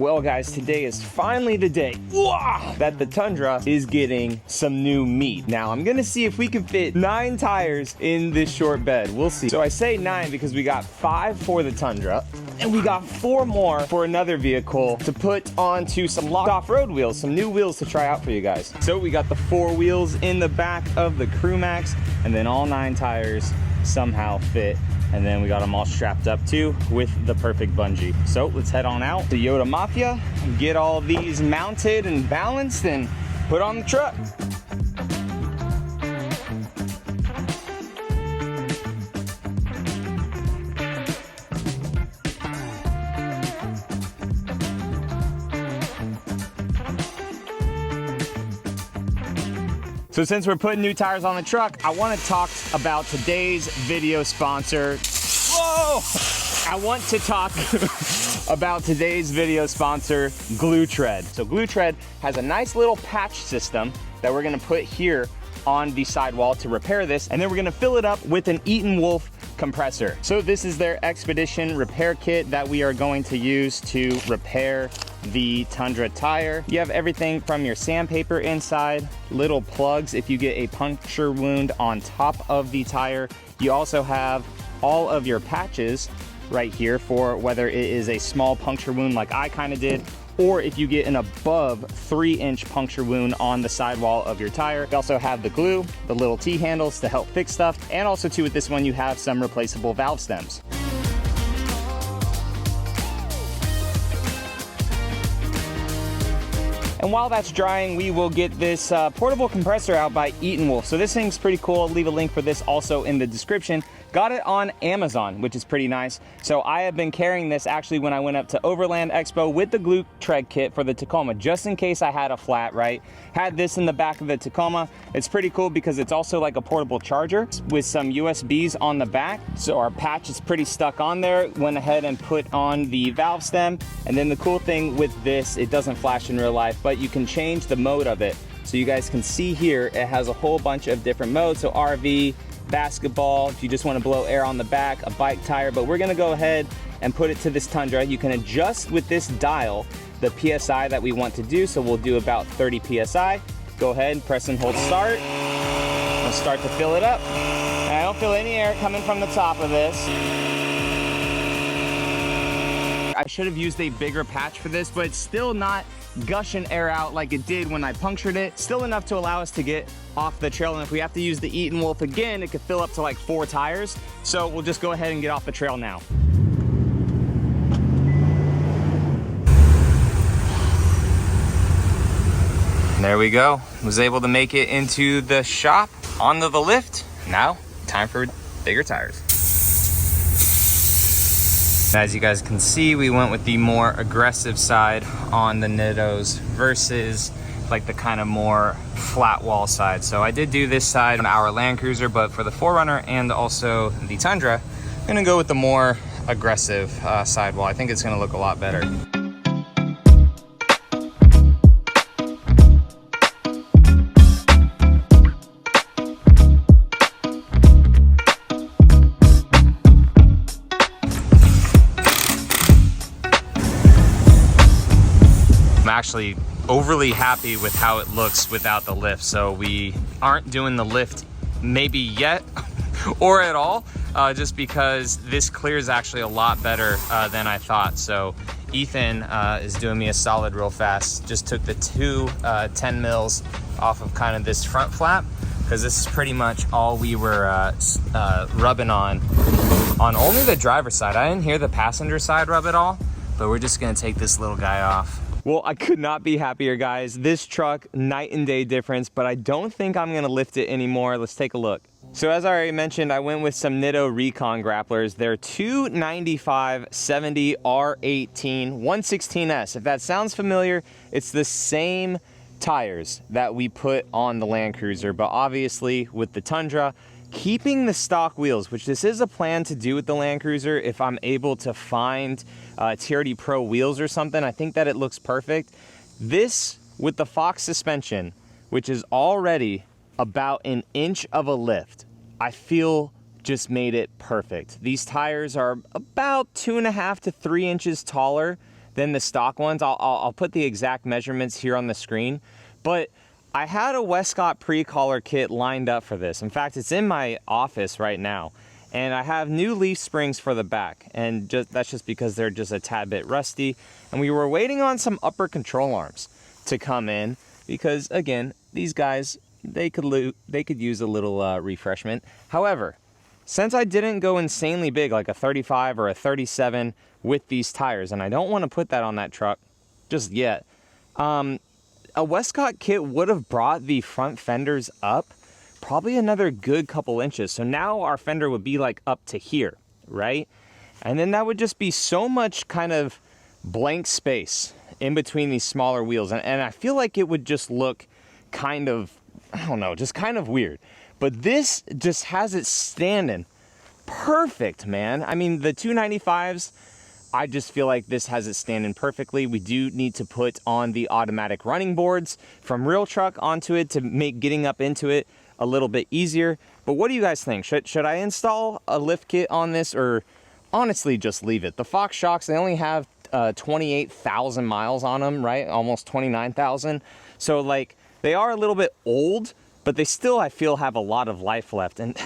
Well guys, today is finally the day that the Tundra is getting some new meat. Now I'm gonna see if we can fit 9 tires in this short bed. We'll see. So I say 9 because we got 5 for the Tundra and we got 4 more for another vehicle to put onto some locked off-road wheels, some new wheels to try out for you guys. So we got the 4 wheels in the back of the Crew Max, and then all 9 tires somehow fit. And then we got them all strapped up too with the perfect bungee. So let's head on out to YotaMafia, get all these mounted and balanced and put on the truck. So since we're putting new tires on the truck, I want to talk about today's video sponsor. Whoa! I want to talk about today's video sponsor, Glue Tread. So Glue Tread has a nice little patch system that we're going to put here on the sidewall to repair this, and then we're going to fill it up with an Eaton Wolf compressor. So this is their Expedition repair kit that we are going to use to repair the Tundra tire. You have everything from your sandpaper inside, little plugs if you get a puncture wound on top of the tire. You also have all of your patches right here for whether it is a small puncture wound like I kind of did, or if you get an above 3-inch puncture wound on the sidewall of your tire. You also have the glue, the little T-handles to help fix stuff, and also too with this one you have some replaceable valve stems. And while that's drying, we will get this portable compressor out by Eaton Wolf. So this thing's pretty cool. I'll leave a link for this also in the description. Got it on Amazon, which is pretty nice. So I have been carrying this actually when I went up to Overland Expo with the Glue Tread kit for the Tacoma, just in case I had a flat, right? Had this in the back of the Tacoma. It's pretty cool because it's also like a portable charger with some USBs on the back. So our patch is pretty stuck on there. Went ahead and put on the valve stem. And then the cool thing with this, it doesn't flash in real life, but you can change the mode of it. So you guys can see here, it has a whole bunch of different modes. So RV, basketball, if you just want to blow air on the back, a bike tire, but we're going to go ahead and put it to this Tundra. You can adjust with this dial the PSI that we want to do. So we'll do about 30 PSI. Go ahead and press and hold start. We'll start to fill it up. And I don't feel any air coming from the top of this. I should have used a bigger patch for this, but it's still not gushing air out like it did when I punctured it. Still enough to allow us to get off the trail, and if we have to use the Eaton Wolf again, it could fill up to like 4 tires. So we'll just go ahead and get off the trail now. There we go. Was able to make it into the shop, onto the lift. Now, time for bigger tires. As you guys can see, we went with the more aggressive side on the Nittos versus like the kind of more flat wall side. So I did do this side on our Land Cruiser, but for the 4Runner and also the Tundra, I'm gonna go with the more aggressive sidewall. I think it's gonna look a lot better. Actually overly happy with how it looks without the lift, so we aren't doing the lift maybe yet or at all, just because this clears actually a lot better than I thought. So Ethan is doing me a solid real fast. Just took the 2 10 mils off of kind of this front flap, because this is pretty much all we were rubbing on only the driver's side. I didn't hear the passenger side rub at all, but we're just gonna take this little guy off. Well, I could not be happier, guys. This truck, night and day difference, but I don't think I'm gonna lift it anymore. Let's take a look. So as I already mentioned, I went with some Nitto Recon grapplers. They're 295/70 R18 116S. If that sounds familiar, it's the same tires that we put on the Land Cruiser, but obviously with the Tundra, keeping the stock wheels, which this is a plan to do with the Land Cruiser if I'm able to find TRD Pro wheels or something. I think that it looks perfect. This with the Fox suspension, which is already about an inch of a lift, I feel just made it perfect. These tires are about 2.5 to 3 inches taller than the stock ones. I'll put the exact measurements here on the screen, but I had a Westcott pre-collar kit lined up for this. In fact, it's in my office right now, and I have new leaf springs for the back, and that's just because they're just a tad bit rusty, and we were waiting on some upper control arms to come in because, again, these guys, they could use a little refreshment. However, since I didn't go insanely big like a 35 or a 37 with these tires, and I don't want to put that on that truck just yet, a Westcott kit would have brought the front fenders up probably another good couple inches. So now our fender would be like up to here, right? And then that would just be so much kind of blank space in between these smaller wheels. And I feel like it would just look kind of, I don't know, just kind of weird. But this just has it standing perfect, man. I mean, the 295s, I just feel like this has it standing perfectly. We do need to put on the automatic running boards from Real Truck onto it to make getting up into it a little bit easier. But what do you guys think? Should I install a lift kit on this, or honestly just leave it? The Fox shocks, they only have 28,000 miles on them, right? Almost 29,000. So like, they are a little bit old, but they still, I feel, have a lot of life left. And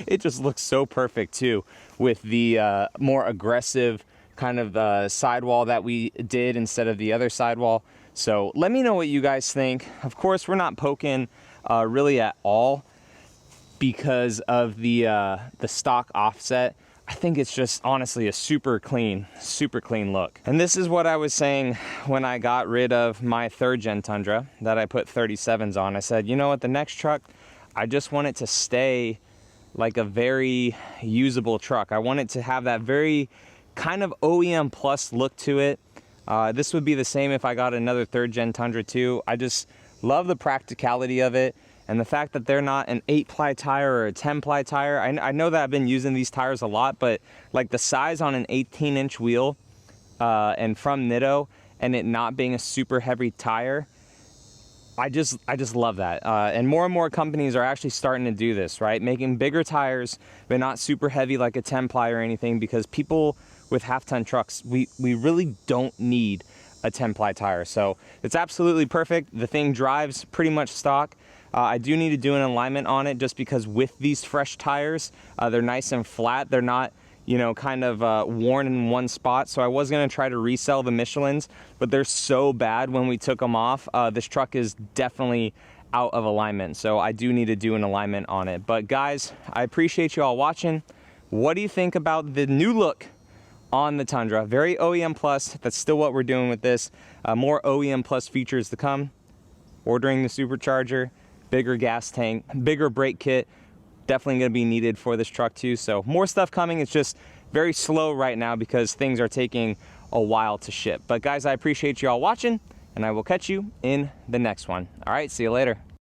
it just looks so perfect too with the more aggressive kind of sidewall that we did instead of the other sidewall. So let me know what you guys think. Of course, we're not poking really at all because of the stock offset. I think it's just honestly a super clean look. And this is what I was saying when I got rid of my 3rd gen Tundra that I put 37s on. I said, you know what, the next truck, I just want it to stay like a very usable truck. I want it to have that very kind of OEM plus look to it. This would be the same if I got another 3rd gen Tundra too. I just love the practicality of it, and the fact that they're not an 8-ply tire or a 10-ply tire. I know that I've been using these tires a lot, but like the size on an 18-inch wheel and from Nitto, and it not being a super heavy tire, I just love that. And more companies are actually starting to do this, right? Making bigger tires, but not super heavy like a 10-ply or anything, because people with half-ton trucks, we really don't need a 10-ply tire. So it's absolutely perfect. The thing drives pretty much stock. I do need to do an alignment on it just because with these fresh tires, they're nice and flat. They're not, you know, kind of worn in one spot. So I was gonna try to resell the Michelins, but they're so bad when we took them off. This truck is definitely out of alignment. So I do need to do an alignment on it. But guys, I appreciate you all watching. What do you think about the new look on the Tundra? Very OEM plus. That's still what we're doing with this. More OEM plus features to come. Ordering the supercharger, bigger gas tank, bigger brake kit, definitely going to be needed for this truck too. So more stuff coming. It's just very slow right now because things are taking a while to ship. But guys, I appreciate you all watching, and I will catch you in the next one. All right, see you later.